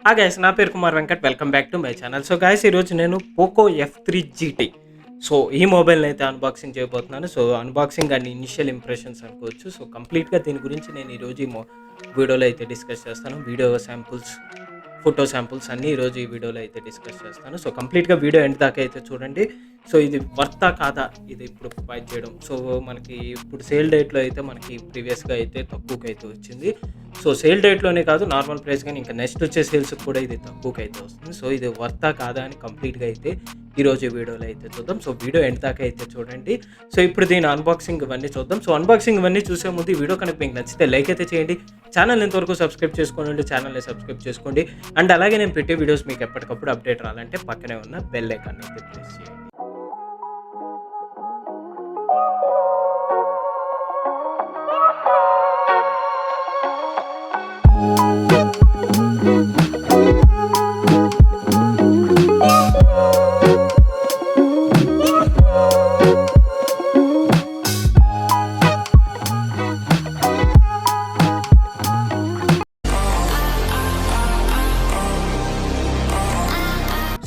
Guys నా పేరు Kumar Venkat. Welcome back to my channel. So guys ఈరోజు నేను పోకో F3 GT ఈ మొబైల్ని అయితే అన్బాక్సింగ్ చేయబోతున్నాను. So unboxing and initial impressions అనుకోవచ్చు. సో కంప్లీట్గా దీని గురించి నేను ఈరోజు వీడియోలో అయితే డిస్కస్ చేస్తాను. వీడియో శాంపుల్స్, ఫోటో శాంపుల్స్ అన్నీ ఈరోజు ఈ వీడియోలో అయితే డిస్కస్ చేస్తాను. సో కంప్లీట్గా వీడియో ఎండ్ దాకా అయితే చూడండి. సో ఇది వర్తా కాదా ఇది ఇప్పుడు ప్రొవైడ్ చేయడం. సో మనకి ఇప్పుడు సేల్ డేట్లో అయితే మనకి ప్రీవియస్గా అయితే తక్కువకి అయితే వచ్చింది. సో సేల్ డేట్లోనే కాదు, నార్మల్ ప్రైస్ కానీ ఇంకా నెక్స్ట్ వచ్చే సేల్స్కి కూడా ఇది తక్కువకి అయితే వస్తుంది. సో ఇది వర్తా కాదా అని కంప్లీట్గా అయితే ఈరోజు వీడియోలో అయితే చూద్దాం. సో వీడియో ఎండ్ దాకా అయితే చూడండి. సో ఇప్పుడు దీని అన్బాక్సింగ్ ఇవన్నీ చూద్దాం. సో అన్బాక్సింగ్ ఇవన్నీ చూసే ముందు ఈ వీడియో కనుక మీకు నచ్చితే లైక్ అయితే చేయండి. ఛానల్ ఎంతవరకు సబ్స్క్రైబ్ చేసుకోండి, ఛానల్ని సబ్స్క్రైబ్ చేసుకోండి. అండ్ అలాగే నేను పెట్టే వీడియోస్ మీకు ఎప్పటికప్పుడు అప్డేట్ రావాలంటే పక్కనే ఉన్న బెల్ ఐకాన్ అయితే ప్రెస్ చేయండి.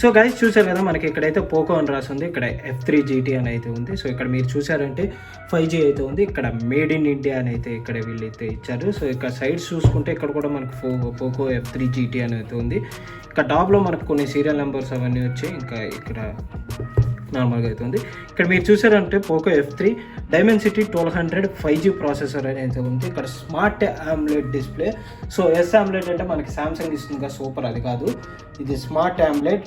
సో గైస్ చూసారు కదా, మనకి ఇక్కడైతే పోకో అని రాసింది, ఇక్కడ F3 GT అని అయితే ఉంది. సో ఇక్కడ మీరు చూసారంటే 5G అయితే ఉంది. ఇక్కడ మేడ్ ఇన్ ఇండియా అని అయితే ఇక్కడ వీళ్ళైతే ఇచ్చారు. సో ఇక్కడ సైడ్స్ చూసుకుంటే ఇక్కడ కూడా మనకు పోకో F3 GT అని అయితే ఉంది. ఇక్కడ టాప్లో మనకు కొన్ని సీరియల్ నెంబర్స్ అవన్నీ వచ్చాయి. ఇంకా ఇక్కడ నార్మల్గా అయితే ఉంది. ఇక్కడ మీరు చూసారంటే Poco F3 Dimensity 1200 5G processor అనేది ఉంది. ఇక్కడ smart AMOLED display. So AMOLED అంటే మనకి సామ్సంగ్ ఇస్తుంది సూపర్, అది కాదు, ఇది smart AMOLED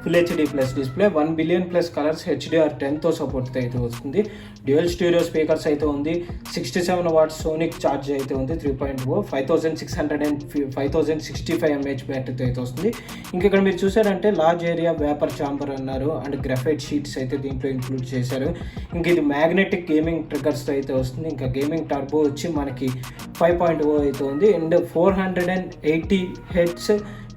full HD plus display, 1 billion plus colours HDR10తో సపోర్ట్ అయితే వస్తుంది. డ్యూయల్ స్టీరియో స్పీకర్స్ అయితే ఉంది. 67 వాట్స్ సోనిక్ ఛార్జ్ అయితే ఉంది 3.0, 5665 mAh బ్యాటరీతో అయితే వస్తుంది. ఇంకా ఇక్కడ మీరు చూసారంటే లార్జ్ ఏరియా వేపర్ ఛాంబర్ అన్నారు అండ్ గ్రాఫైట్ షీట్స్ అయితే దీంట్లో ఇంక్లూడ్ చేశారు. ఇంక ఇది మ్యాగ్నెటిక్ గేమింగ్ ట్రిగ్గర్స్తో అయితే వస్తుంది. ఇంకా గేమింగ్ టర్బో వచ్చి మనకి 5.0 అయితే ఉంది and 480 Hz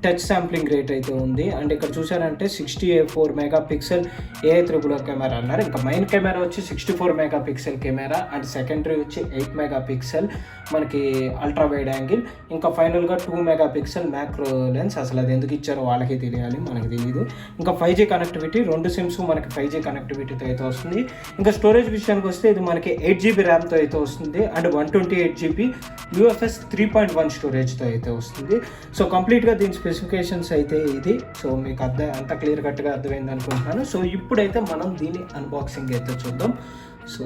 touch sampling rate అయితే ఉంది. అండ్ ఇక్కడ చూసారంటే 64 మెగాపిక్సెల్ AI/00 కెమెరా అన్నారు. ఇంకా మెయిన్ కెమెరా వచ్చి 64 మెగాపిక్సెల్ కెమెరా అండ్ సెకండరీ వచ్చి 8 మెగాపిక్సెల్ మనకి అల్ట్రా వైడ్ యాంగిల్. ఇంకా ఫైనల్గా 2 మెగాపిక్సెల్ మ్యాక్రో లెన్స్. అసలు అది ఎందుకు ఇచ్చారో వాళ్ళకి తెలియాలి, మనకి తెలియదు. ఇంకా 5G కనెక్టివిటీ, 2 సిమ్స్ మనకి 5G కనెక్టివిటీతో అయితే వస్తుంది. ఇంకా స్టోరేజ్ విషయానికి వస్తే ఇది మనకి 8GB ర్యామ్తో అయితే వస్తుంది అండ్ 128GB UFS 3.1 స్టోరేజ్తో అయితే వస్తుంది. సో కంప్లీట్గా దీని స్పెసిఫికేషన్స్ అయితే ఇది. సో మీకు అంత క్లియర్ కట్గా అర్థమైంది అనుకుంటున్నాను. సో ఇప్పుడైతే మనం దీని అన్బాక్సింగ్ అయితే చూద్దాం. సో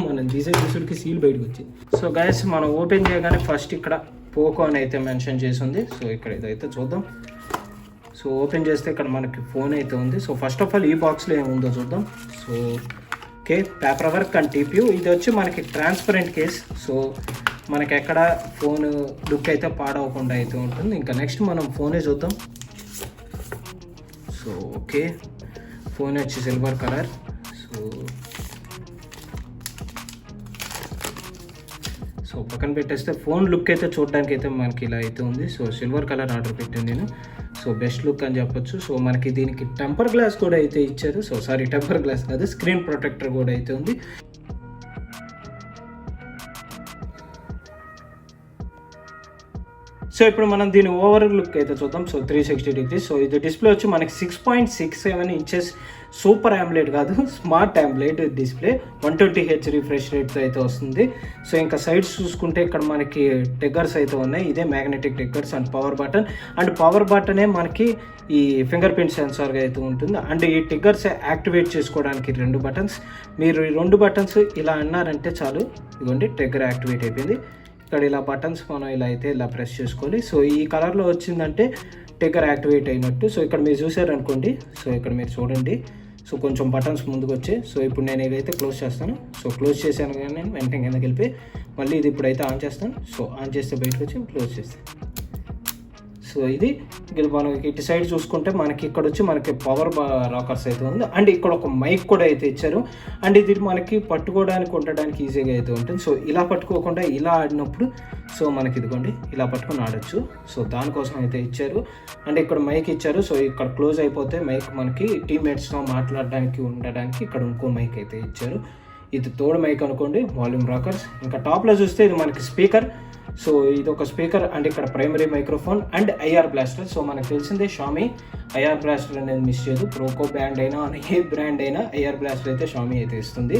మనం తీసే తీసుడికి సీల్ బయటకు వచ్చింది. సో గైస్ మనం ఓపెన్ చేయగానే ఫస్ట్ ఇక్కడ పోకో అని అయితే మెన్షన్ చేసి ఉంది. సో ఇక్కడ ఇదైతే చూద్దాం. సో ఓపెన్ చేస్తే ఇక్కడ మనకి ఫోన్ అయితే ఉంది. సో ఫస్ట్ ఆఫ్ ఆల్ ఈ బాక్స్లో ఏముందో చూద్దాం. So okay, paper work and TPU. ఇది వచ్చి మనకి ట్రాన్స్పరెంట్ కేస్. సో మనకి ఎక్కడ ఫోన్ లుక్ అయితే పాడవకుండా అయితే ఉంటుంది. ఇంకా నెక్స్ట్ మనం ఫోనే చూద్దాం. సో ఓకే, ఫోన్ వచ్చి సిల్వర్ కలర్. సో పక్కన పెట్టేస్తే ఫోన్ లుక్ అయితే చూడడానికి అయితే మనకి ఇలా అయితే ఉంది. సో సిల్వర్ కలర్ ఆర్డర్ పెట్టాను నేను. సో బెస్ట్ లుక్ అని చెప్పొచ్చు. సో మనకి దీనికి టెంపర్ గ్లాస్ కూడా అయితే ఇచ్చారు. సో సారీ, టెంపర్ గ్లాస్ కాదు, స్క్రీన్ ప్రొటెక్టర్ కూడా అయితే ఉంది. సో ఇప్పుడు మనం దీని ఓవర్ లుక్ అయితే చూద్దాం. So 360 degrees. సో ఇది డిస్ప్లే వచ్చి మనకి 6.67 ఇంచెస్ సూపర్ AMOLED కాదు, smart AMOLED display, 120Hz refresh రేట్తో అయితే వస్తుంది. సో ఇంకా సైడ్స్ చూసుకుంటే ఇక్కడ మనకి ట్రిగ్గర్స్ అయితే ఉన్నాయి. ఇదే మ్యాగ్నెటిక్ ట్రిగ్గర్స్ అండ్ పవర్ బటనే మనకి ఈ ఫింగర్ ప్రింట్ సెన్సార్గా అయితే ఉంటుంది. అండ్ ఈ ట్రిగ్గర్స్ యాక్టివేట్ చేసుకోవడానికి 2 బటన్స్. మీరు ఈ 2 బటన్స్ ఇలా అన్నారంటే చాలు, ఇదిగోండి ట్రిగ్గర్ యాక్టివేట్ అయిపోయింది. ఇక్కడ ఇలా బటన్స్ మనం ఇలా ప్రెస్ చేసుకోవాలి. సో ఈ కలర్లో వచ్చిందంటే ట్రిగ్గర్ యాక్టివేట్ అయినట్టు. సో ఇక్కడ మీరు చూసారనుకోండి, సో ఇక్కడ మీరు చూడండి, సో కొంచెం బటన్స్ ముందుకు వచ్చాయి. సో ఇప్పుడు నేను ఇదైతే క్లోజ్ చేస్తాను. సో క్లోజ్ చేశాను కానీ నేను వెంటనే కిందకి వెళ్ళిపోయి మళ్ళీ ఇది ఇప్పుడైతే ఆన్ చేస్తాను. సో ఆన్ చేస్తే బయటకు వచ్చి క్లోజ్ చేస్తాను. సో ఇది మనం ఇటు సైడ్ చూసుకుంటే మనకి ఇక్కడ వచ్చి మనకి పవర్ రాకర్స్ అయితే ఉంది అండ్ ఇక్కడ ఒక మైక్ కూడా అయితే ఇచ్చారు. అండ్ ఇది మనకి పట్టుకోవడానికి ఉండడానికి ఈజీగా అయితే ఉంటుంది. సో ఇలా పట్టుకోకుండా ఇలా ఆడినప్పుడు సో మనకి ఇదిగోండి ఇలా పట్టుకొని ఆడొచ్చు. సో దానికోసం అయితే ఇచ్చారు. అండ్ ఇక్కడ మైక్ ఇచ్చారు. సో ఇక్కడ క్లోజ్ అయిపోతే మైక్ మనకి టీమ్మేట్స్తో మాట్లాడడానికి ఉండడానికి ఇక్కడ ఇంకో మైక్ అయితే ఇచ్చారు. ఇది తోడు మైక్ అనుకోండి, వాల్యూమ్ రాకర్స్. ఇంకా టాప్లో చూస్తే ఇది మనకి స్పీకర్. సో ఇది ఒక స్పీకర్ అండ్ ఇక్కడ primary microphone and IR blaster. So మనకు తెలిసిందే షామీ ఐఆర్ బ్లాస్టర్ అనేది మిస్ చేయదు. ప్రోకో బ్రాండ్ అయినా ఏ బ్రాండ్ అయినా ఐఆర్ బ్లాస్టర్ అయితే షామీ అయితే ఇస్తుంది.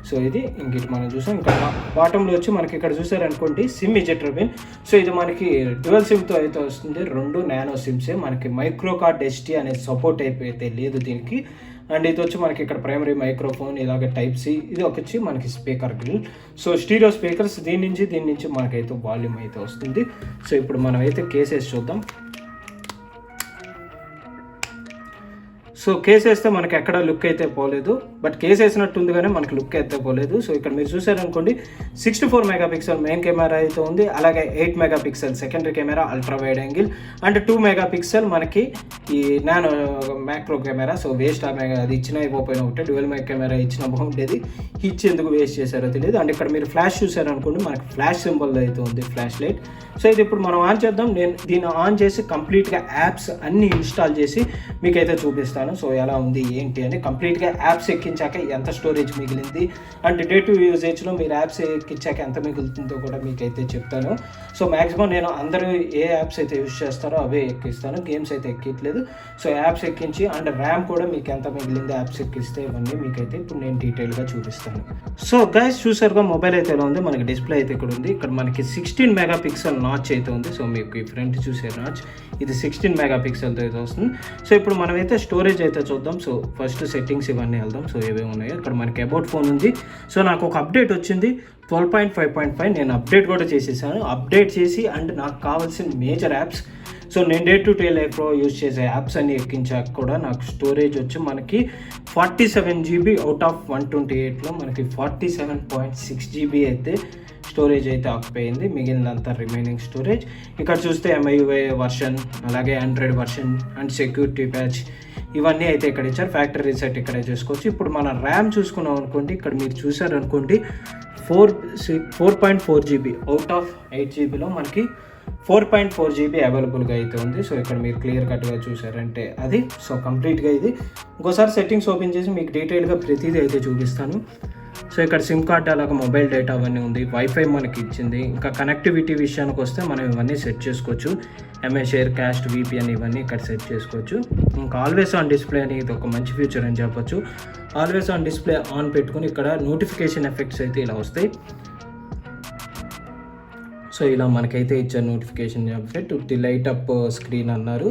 సో ఇది ఇంక మనం చూసాం. ఇంకా బాటంలో వచ్చి మనకి ఇక్కడ చూసారనుకోండి సిమ్ ఇజెక్టర్ పిన్. సో ఇది మనకి డ్యువల్ సిమ్తో అయితే వస్తుంది, 2 నానో సిమ్సే. మనకి మైక్రో కార్డ్ ఎస్టీ అనేది సపోర్ట్ అయితే లేదు దీనికి. అండ్ ఇది వచ్చి మనకి ఇక్కడ ప్రైమరీ మైక్రోఫోన్, ఇలాగే టైప్ సి. ఇది వచ్చి మనకి speaker grill. So stereo speakers, దీని నుంచి మనకైతే వాల్యూమ్ అయితే వస్తుంది. సో ఇప్పుడు మనం అయితే కేసెస్ చూద్దాం. సో కేస్ వేస్తే మనకి ఎక్కడ లుక్ అయితే పోలేదు, బట్ కేస్ వేసినట్టు ఉంది కానీ మనకి లుక్ అయితే పోలేదు. సో ఇక్కడ మీరు చూసారనుకోండి 64 మెగాపిక్సెల్ మెయిన్ కెమెరా అయితే ఉంది, అలాగే 8 megapixel secondary camera ultra wide angle and 2 megapixel మనకి ఈ nano macro camera. So waste అది ఇచ్చిన అయిపోయిన ఒకటే, డ్యూయల్ మైక్ కెమెరా ఇచ్చిన బాగుండేది, ఇచ్చి ఎందుకు వేస్ట్ చేశారో తెలియదు. అండ్ ఇక్కడ మీరు ఫ్లాష్ చూసారనుకోండి మనకి ఫ్లాష్ సింబల్ అయితే ఉంది, ఫ్లాష్ లైట్. సో ఇది ఇప్పుడు మనం ఆన్ చేద్దాం. నేను దీన్ని ఆన్ చేసి కంప్లీట్గా యాప్స్ అన్నీ ఇన్స్టాల్ చేసి మీకైతే చూపిస్తాను. సో ఎలా ఉంది ఏంటి అని కంప్లీట్గా యాప్స్ ఎక్కించాక ఎంత స్టోరేజ్ మిగిలింది అండ్ డే టు యూజేజ్లో మీరు యాప్స్ ఎక్కించాక ఎంత మిగులుతుందో కూడా మీకైతే చెప్తాను. సో మ్యాక్సిమం నేను అందరూ ఏ యాప్స్ అయితే యూజ్ చేస్తారో అవే ఎక్కిస్తాను, గేమ్స్ అయితే ఎక్కిట్లేదు. సో యాప్స్ ఎక్కించి అండ్ ర్యామ్ కూడా మీకు ఎంత మిగిలింది యాప్స్ ఎక్కిస్తే ఇవన్నీ మీకైతే ఇప్పుడు నేను డీటెయిల్గా చూపిస్తాను. సో గైస్ చూసారుగా మొబైల్ అయితే ఎలా ఉంది, మనకి డిస్ప్లే అయితే ఇక్కడ ఉంది. ఇక్కడ మనకి 16 మెగాపిక్సెల్ నాచ్ అయితే ఉంది. సో మీకు ఈ ఫ్రంట్ చూసే నాచ్ ఇది 16 మెగాపిక్సెల్తో అయితే వస్తుంది. సో ఇప్పుడు మనమైతే స్టోరేజ్ అయితే చూద్దాం. సో ఫస్ట్ సెట్టింగ్స్ ఇవన్నీ వెళ్దాం. సో ఏవేమి ఉన్నాయో ఇక్కడ మనకి అబౌట్ ఫోన్ ఉంది. సో నాకు ఒక అప్డేట్ వచ్చింది 12.5.5. నేను అప్డేట్ కూడా చేసేసాను. అప్డేట్ చేసి అండ్ నాకు కావాల్సిన మేజర్ యాప్స్, సో నేను డే టు డే లైఫ్లో యూజ్ చేసే యాప్స్ అన్ని ఎక్కించాక కూడా నాకు స్టోరేజ్ వచ్చి మనకి 47 GB అవుట్ ఆఫ్ 128లో మనకి 47.6 GB అయితే స్టోరేజ్ అయితే ఆక్యుపై అయింది. మిగిలినంత రిమైనింగ్ స్టోరేజ్. ఇక్కడ చూస్తే MIUI వర్షన్, అలాగే Android version and security patch ఇవన్నీ అయితే ఇక్కడ ఇచ్చారు. ఫ్యాక్టరీ రీసెట్ ఇక్కడే చేసుకోవచ్చు. ఇప్పుడు మన ర్యామ్ చూసుకున్నాం అనుకోండి, ఇక్కడ మీరు చూసారనుకోండి 4.4 GB అవుట్ ఆఫ్ 8 GBలో మనకి 4.4 GB అవైలబుల్గా అయితే ఉంది. సో ఇక్కడ మీరు క్లియర్ కట్గా చూసారంటే అది. సో కంప్లీట్గా ఇది ఇంకోసారి సెట్టింగ్స్ ఓపెన్ చేసి మీకు డీటెయిల్గా ప్రతిదీ అయితే చూపిస్తాను. సో ఇక్కడ సిమ్ కార్డ్ అలాగే మొబైల్ డేటా అవన్నీ ఉంది, వైఫై మనకి ఇచ్చింది. ఇంకా కనెక్టివిటీ విషయానికి వస్తే మనం ఇవన్నీ సెట్ చేసుకోవచ్చు. ఎంఐ షేర్ కాస్ట్ VPN ఇవన్నీ ఇక్కడ సెట్ చేసుకోవచ్చు. ఇంకా ఆల్వేస్ ఆన్ డిస్ప్లే అని ఇది ఒక మంచి ఫీచర్ అని చెప్పొచ్చు. ఆల్వేస్ ఆన్ డిస్ప్లే ఆన్ పెట్టుకుని ఇక్కడ నోటిఫికేషన్ ఎఫెక్ట్స్ అయితే ఇలా వస్తాయి. సో ఇలా మనకైతే ఇచ్చారు notification effect. Light up screen అన్నారు.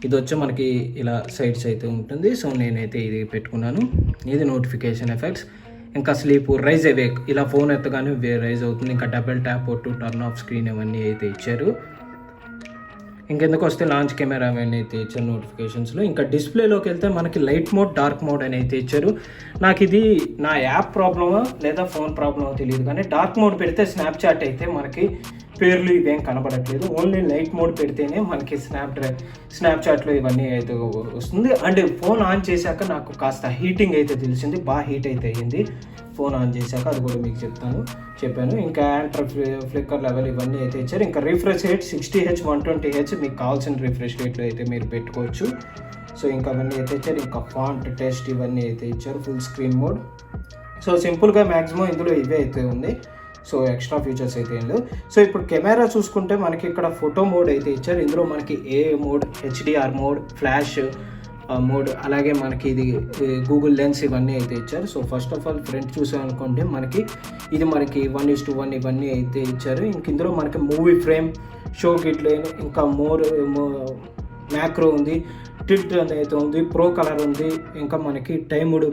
ఇది వచ్చి మనకి ఇలా సైడ్స్ అయితే ఉంటుంది. సో నేనైతే ఇది పెట్టుకున్నాను. ఇది నోటిఫికేషన్ ఎఫెక్ట్స్. ఇంకా స్లీప్, రైజ్ అవేక్, ఇలా ఫోన్ ఎత్తగానే రైజ్ అవుతుంది. ఇంకా double tap to turn off screen ఇవన్నీ అయితే ఇచ్చారు. ఇంకెందుకు వస్తే లాంచ్ కెమెరా అవన్నీ అయితే ఇచ్చారు నోటిఫికేషన్స్లో. ఇంకా డిస్ప్లేలోకి వెళ్తే మనకి లైట్ మోడ్, డార్క్ మోడ్ అని అయితే ఇచ్చారు. నాకు ఇది నా యాప్ ప్రాబ్లమా లేదా ఫోన్ ప్రాబ్లమో తెలియదు, కానీ డార్క్ మోడ్ పెడితే స్నాప్చాట్ అయితే మనకి పేర్లు ఇవేం కనబడట్లేదు. ఓన్లీ లైట్ మోడ్ పెడితేనే మనకి స్నాప్చాట్లో ఇవన్నీ అయితే వస్తుంది. అండ్ ఫోన్ ఆన్ చేశాక నాకు కాస్త హీటింగ్ అయితే తెలిసింది, బాగా హీట్ అయితే అయ్యింది ఫోన్ ఆన్ చేశాక. అది కూడా మీకు చెప్పాను. ఇంకా ఫ్లిక్కర్ లెవెల్ ఇవన్నీ అయితే ఇచ్చారు. ఇంకా రిఫ్రెష్ రేట్ 60Hz 120Hz మీకు కావాల్సిన రిఫ్రెష్ రేట్లో అయితే మీరు పెట్టుకోవచ్చు. సో ఇంకా అవన్నీ అయితే ఇచ్చారు. ఇంకా ఫాంట్ టెస్ట్ ఇవన్నీ అయితే ఇచ్చారు. Full screen mode. సో సింపుల్గా మ్యాక్సిమం ఇందులో ఇవే అయితే ఉంది. సో ఎక్స్ట్రా ఫీచర్స్ అయితే ఏం లేవు. సో ఇప్పుడు కెమెరా చూసుకుంటే మనకి ఇక్కడ ఫోటో మోడ్ అయితే ఇచ్చారు. ఇందులో మనకి AA mode, HDR mode, flash mode, అలాగే మనకి ఇది గూగుల్ లెన్స్ ఇవన్నీ అయితే ఇచ్చారు. So first of all front చూసామనుకోండి మనకి ఇది మనకి 1:1 ఇవన్నీ అయితే ఇచ్చారు. ఇంక ఇందులో మనకి movie frame, show kit line, ఇంకా మ్యాక్రో ఉంది, టిల్ట్ అయితే ఉంది, ప్రో కలర్ ఉంది, ఇంకా మనకి టైమ్డ్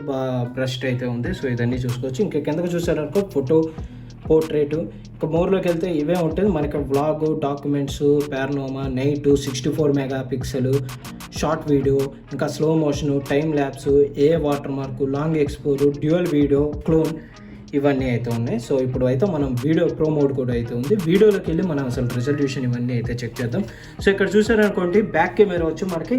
బ్రష్ అయితే ఉంది. సో ఇదన్నీ చూసుకోవచ్చు. ఇంకా కిందకు చూసారనుకో ఫోటో, పోర్ట్రేటు. ఇంకా మోర్లోకి వెళ్తే ఇవే ఉంటుంది మనకి vlog, documents, panorama, night, 64 megapixel, short video, ఇంకా slow motion, time lapse, watermark, long exposure, dual video, clone ఇవన్నీ అయితే ఉన్నాయి. సో ఇప్పుడు అయితే మనం వీడియో ప్రో మోడ్ కూడా అయితే ఉంది. వీడియోలోకి వెళ్ళి మనం అసలు రిజల్యూషన్ ఇవన్నీ అయితే చెక్ చేద్దాం. సో ఇక్కడ చూసారనుకోండి బ్యాక్ కెమెరా వచ్చి మనకి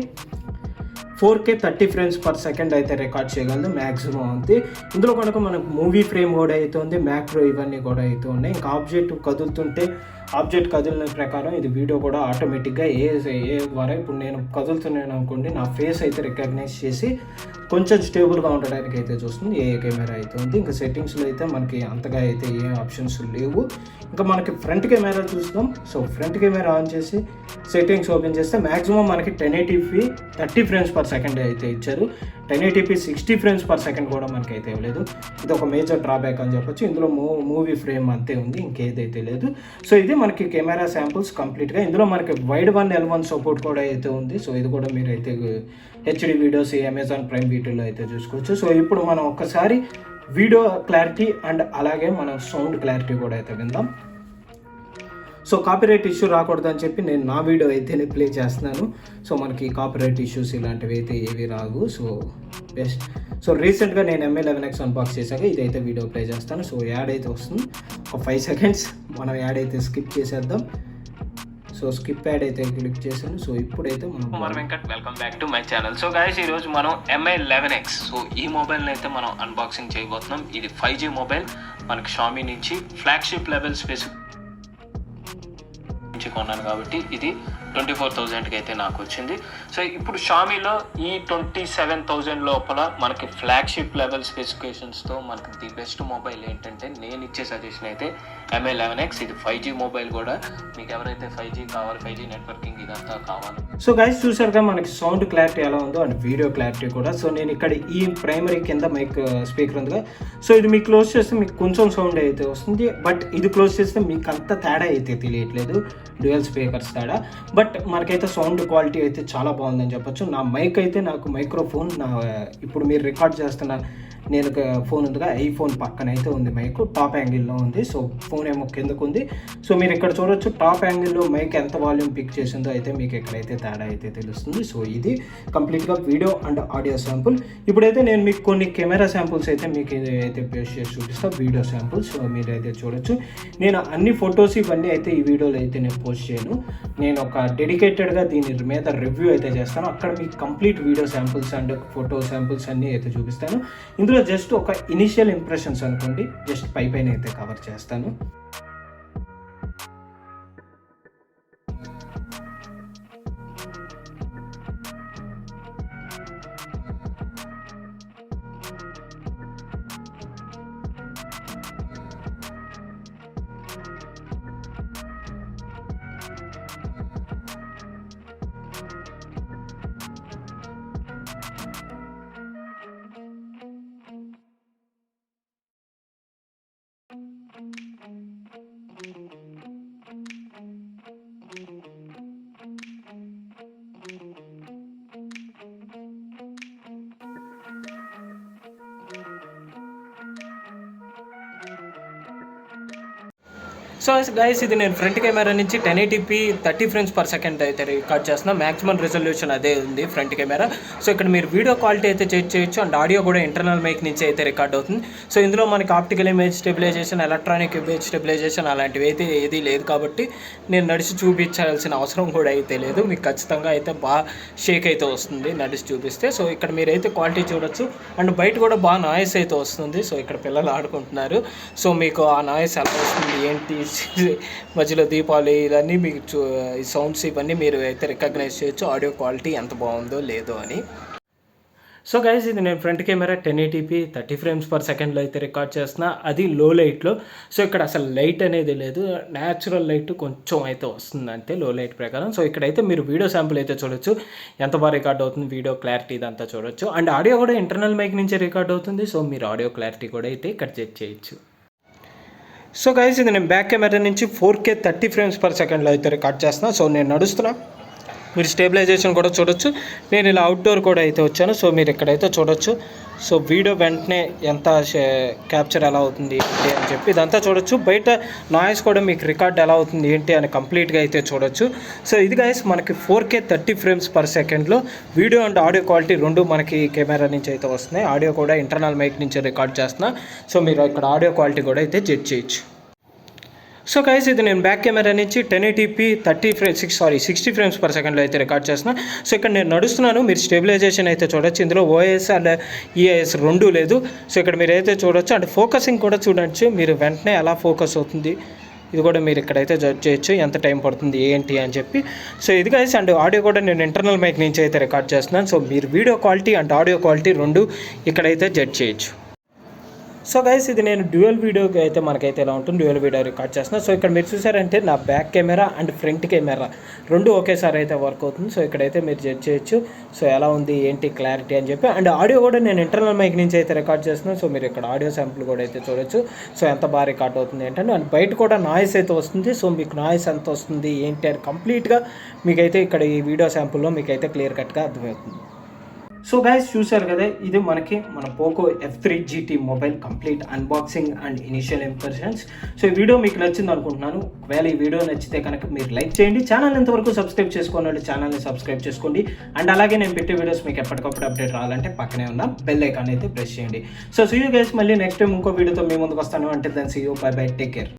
4K 30 ఫ్రేమ్స్ పర్ సెకండ్ అయితే రికార్డ్ చేయగలదు మ్యాక్సిమం ఉంది. ఇందులో కనుక మనకు మూవీ ఫ్రేమ్ కూడా అయితే ఉంది, మ్యాక్రో ఇవన్నీ కూడా అయితే ఉన్నాయి. ఇంకా ఆబ్జెక్ట్ కదులుతుంటే ఆబ్జెక్ట్ కదిలిన ప్రకారం ఇది వీడియో కూడా ఆటోమేటిక్గా ఏ ద్వారా ఇప్పుడు నేను కదులుతున్నాను అనుకోండి, నా ఫేస్ అయితే రికగ్నైజ్ చేసి కొంచెం స్టేబుల్గా ఉండడానికి అయితే చూస్తుంది. ఏ కెమెరా అయితే ఉంది. ఇంకా సెట్టింగ్స్లో అయితే మనకి అంతగా అయితే ఏ ఆప్షన్స్ లేవు. ఇంకా మనకి ఫ్రంట్ కెమెరా చూస్తాం. సో ఫ్రంట్ కెమెరా ఆన్ చేసి సెట్టింగ్స్ ఓపెన్ చేస్తే మ్యాక్సిమం మనకి 1080p 30 ఫ్రేమ్స్ పర్ సెకండ్ అయితే ఇచ్చారు. 1080p 60 ఫ్రేమ్స్ పర్ సెకండ్ కూడా మనకి అయితే ఇవ్వలేదు. ఇది ఒక మేజర్ డ్రాబ్యాక్ అని చెప్పొచ్చు. ఇందులో మూవీ ఫ్రేమ్ అంతే ఉంది, ఇంకేదైతే లేదు. సో ఇది మనకి కెమెరా శాంపుల్స్ కంప్లీట్గా. ఇందులో మనకి వైడ్ 1L1 సపోర్ట్ కూడా అయితే ఉంది. సో ఇది కూడా మీరు అయితే హెచ్డి వీడియోస్ అమెజాన్ ప్రైమ్ వీడియోలో అయితే చూసుకోవచ్చు. సో ఇప్పుడు మనం ఒక్కసారి వీడియో క్లారిటీ అండ్ అలాగే మనం సౌండ్ క్లారిటీ కూడా అయితే విందాం. సో కాపీరైట్ ఇష్యూ రాకూడదని చెప్పి నేను నా వీడియో అయితేనే ప్లే చేస్తున్నాను. సో మనకి కాపీరైట్ ఇష్యూస్ ఇలాంటివి అయితే ఏవి రావు. So best. సో రీసెంట్గా నేను MA11X అన్బాక్స్ చేశాక ఇదైతే వీడియో ప్లే చేస్తాను. సో యాడ్ అయితే వస్తుంది, ఒక 5 సెకండ్స్ మనం యాడ్ అయితే స్కిప్ చేసేద్దాం. సో స్కిప్ యాడ్ అయితే క్లిక్ చేశాను. సో ఇప్పుడైతే మనం Venkat, welcome back to my channel. So guys ఈరోజు మనం MA11X సో ఈ మొబైల్ని అయితే మనం అన్బాక్సింగ్ చేయబోతున్నాం. ఇది 5G మొబైల్, మనకి షామీ నుంచి ఫ్లాగ్షిప్ లెవెల్ కొన్నాను కాబట్టి ఇది 24,000కి అయితే నాకు వచ్చింది. సో ఇప్పుడు షామీలో ఈ 27,000 లోపల మనకి ఫ్లాగ్షిప్ లెవెల్ స్పెసిఫికేషన్స్తో మనకి ది బెస్ట్ మొబైల్ ఏంటంటే నేను ఇచ్చే సజెషన్ అయితే MA11X. ఇది 5G మొబైల్ కూడా. మీకు ఎవరైతే 5G కావాలి, 5G నెట్వర్కింగ్ ఇదంతా కావాలి. సో గైస్ చూసారుగా మనకి సౌండ్ క్లారిటీ ఎలా ఉందో అండ్ వీడియో క్లారిటీ కూడా. సో నేను ఇక్కడ ఈ ప్రైమరీ కింద మైక్ స్పీకర్ ఉందిగా, సో ఇది మీకు క్లోజ్ చేస్తే మీకు కొంచెం సౌండ్ అయితే వస్తుంది. బట్ ఇది క్లోజ్ చేస్తే మీకు అంత తేడా అయితే తెలియట్లేదు, డ్యూయల్ స్పీకర్స్ తేడా. బట్ మనకైతే సౌండ్ క్వాలిటీ అయితే చాలా బాగుందని చెప్పొచ్చు. నా మైక్ అయితే నాకు మైక్రోఫోన్ ఇప్పుడు మీరు రికార్డ్ చేస్తున్న నేను ఫోన్ ఉందిగా, ఐఫోన్ పక్కన అయితే ఉంది మైక్, టాప్ యాంగిల్లో ఉంది. సో ఫోన్ ఏమో కిందకు ఉంది. సో మీరు ఇక్కడ చూడొచ్చు టాప్ యాంగిల్లో మైక్ ఎంత వాల్యూమ్ పిక్ చేసిందో అయితే మీకు ఎక్కడైతే తేడా అయితే తెలుస్తుంది. సో ఇది కంప్లీట్గా వీడియో అండ్ ఆడియో శాంపుల్. ఇప్పుడైతే నేను మీకు కొన్ని కెమెరా శాంపుల్స్ అయితే మీకు అయితే పేస్ట్ చేసి చూపిస్తాను, వీడియో శాంపుల్స్. సో మీరు అయితే చూడొచ్చు. నేను అన్ని ఫొటోస్ ఇవన్నీ అయితే ఈ వీడియోలో అయితే నేను పోస్ట్ చేయను. నేను ఒక డెడికేటెడ్గా దీని మీద రివ్యూ అయితే చేస్తాను. అక్కడ మీకు complete video samples and photo samples అన్నీ అయితే చూపిస్తాను. ఇందులో జస్ట్ ఒక ఇనిషియల్ ఇంప్రెషన్స్ అనుకోండి, జస్ట్ పైన అయితే కవర్ చేస్తాను. సో గైస్ ఇది నేను ఫ్రంట్ కెమెరా నుంచి 1080p 30 ఫ్రేమ్స్ పర్ సెకండ్ అయితే రికార్డ్ చేస్తున్నా. మ్యాక్సిమం రెజల్యూషన్ అదే ఉంది ఫ్రంట్ కెమెరా. సో ఇక్కడ మీరు వీడియో క్వాలిటీ అయితే చెక్ చేయొచ్చు అండ్ ఆడియో కూడా ఇంటర్నల్ మైక్ నుంచి అయితే రికార్డ్ అవుతుంది. సో ఇందులో మనకి optical image stabilisation, electronic image stabilisation అలాంటివి అయితే ఏది లేదు కాబట్టి నేను నడిచి చూపించాల్సిన అవసరం కూడా అయితే లేదు. మీకు ఖచ్చితంగా అయితే బాగా షేక్ అయితే వస్తుంది నడిచి చూపిస్తే. సో ఇక్కడ మీరైతే క్వాలిటీ చూడొచ్చు అండ్ బయట కూడా బాగా నాయిస్ అయితే వస్తుంది. సో ఇక్కడ పిల్లలు ఆడుకుంటున్నారు. సో మీకు ఆ నాయిస్ ఎలా వస్తుంది ఏంటి, మధ్యలో దీపావళి ఇవన్నీ మీకు ఈ సౌండ్స్ ఇవన్నీ మీరు అయితే రికగ్నైజ్ చేయొచ్చు ఆడియో క్వాలిటీ ఎంత బాగుందో లేదో అని. సో గైస్ ఇది నేను front camera 1080p 30 frames per సెకండ్లో అయితే రికార్డ్ చేస్తున్నా, అది లో లైట్లో. సో ఇక్కడ అసలు లైట్ అనేది లేదు, న్యాచురల్ లైట్ కొంచెం అయితే వస్తుంది అంతే లో లైట్ ప్రకారం. సో ఇక్కడైతే మీరు వీడియో శాంపుల్ అయితే చూడొచ్చు, ఎంత బాగా రికార్డ్ అవుతుంది వీడియో క్లారిటీ ఇదంతా చూడొచ్చు. అండ్ ఆడియో కూడా ఇంటర్నల్ మైక్ నుంచే రికార్డ్ అవుతుంది. సో మీరు ఆడియో క్లారిటీ కూడా అయితే ఇక్కడ చెక్ చేయొచ్చు. సో గైస్ ఇది నేను బ్యాక్ కెమెరా నుంచి 4K 30 ఫ్రేమ్స్ పర్ సెకండ్లో అయితే రికార్డ్ చేస్తున్నా. సో నేను నడుస్తున్నా, మీరు స్టేబిలైజేషన్ కూడా చూడొచ్చు. నేను ఇలా అవుట్డోర్ కూడా అయితే వచ్చాను. సో మీరు ఇక్కడైతే చూడొచ్చు. సో వీడియో వెంటనే ఎంత క్యాప్చర్ ఎలా అవుతుంది ఏంటి అని చెప్పి ఇదంతా చూడొచ్చు. బయట నాయిస్ కూడా మీకు రికార్డ్ ఎలా అవుతుంది ఏంటి అని కంప్లీట్గా అయితే చూడొచ్చు. సో ఇది గైస్ మనకి 4K 30 ఫ్రేమ్స్ పర్ సెకండ్లో వీడియో అండ్ ఆడియో క్వాలిటీ రెండు మనకి కెమెరా నుంచి అయితే వస్తున్నాయి. ఆడియో కూడా ఇంటర్నల్ మైక్ నుంచి రికార్డ్ చేస్తున్నా. సో మీరు ఇక్కడ ఆడియో క్వాలిటీ కూడా అయితే జడ్జ్ చేయొచ్చు. సో గైస్ ఇది నేను బ్యాక్ కెమెరా నుంచి 1080p 60 ఫ్రేమ్స్ పర్ సెకండ్లో అయితే రికార్డ్ చేస్తున్నా. సో ఇక్కడ నేను నడుస్తున్నాను, మీరు స్టెబిలైజేషన్ అయితే చూడొచ్చు. ఇందులో ఓఎస్ అండ్ ఈఐఎస్ రెండూ లేదు. సో ఇక్కడ మీరు అయితే చూడొచ్చు అండ్ ఫోకసింగ్ కూడా చూడొచ్చు, మీరు వెంటనే ఎలా ఫోకస్ అవుతుంది ఇది కూడా మీరు ఇక్కడైతే జడ్జ్ చేయొచ్చు, ఎంత టైం పడుతుంది ఏంటి అని చెప్పి. సో ఇది గైస్ అండ్ ఆడియో కూడా నేను ఇంటర్నల్ మైక్ నుంచి అయితే రికార్డ్ చేస్తున్నాను. సో మీరు video quality and audio quality రెండు ఇక్కడైతే జడ్జ్ చేయొచ్చు. సో గైస్ ఇది నేను డ్యూయల్ వీడియోకి అయితే మనకైతే ఎలా ఉంటుంది, డ్యూయల్ వీడియో రికార్డ్ చేస్తున్నాను. సో ఇక్కడ మీరు చూసారంటే నా back camera and front camera రెండు ఒకేసారి అయితే వర్క్ అవుతుంది. సో ఇక్కడైతే మీరు జడ్జ్ చేయొచ్చు సో ఎలా ఉంది ఏంటి క్లారిటీ అని చెప్పి. అండ్ ఆడియో కూడా నేను ఇంటర్నల్ మైక్ నుంచి అయితే రికార్డ్ చేస్తున్నాను. సో మీరు ఇక్కడ ఆడియో శాంపుల్ కూడా అయితే చూడొచ్చు. సో ఎంత బాగా రికార్డ్ అవుతుంది ఏంటంటే, అండ్ బయట కూడా నాయిస్ అయితే వస్తుంది. సో మీకు నాయిస్ ఎంత వస్తుంది ఏంటి అని కంప్లీట్గా మీకైతే ఇక్కడ ఈ వీడియో శాంపుల్లో మీకైతే క్లియర్ కట్గా అర్థమవుతుంది. సో గైస్ చూసారు కదా, ఇది మన Poco F3 GT mobile complete unboxing and initial impressions. So ఈ వీడియో మీకు నచ్చింది అనుకుంటున్నాను. ఒకవేళ ఈ వీడియో నచ్చితే కనుక మీరు లైక్ చేయండి, ఛానల్ ఎంతవరకు సబ్స్క్రైబ్ చేసుకోండి, ఛానల్ని సబ్స్క్రైబ్ చేసుకోండి. అండ్ అలాగే నేను పెట్టే వీడియోస్ మీకు ఎప్పటికప్పుడు అప్డేట్ రావాలంటే పక్కనే ఉన్న బెల్ ఐకాన్ అయితే ప్రెస్ చేయండి. సో సీ యూ గైస్, మళ్ళీ నెక్స్ట్ టైం ఇంకో వీడియోతో మీ ముందుకు వస్తాను. అంటే దాన్ని see you, bye bye, take care.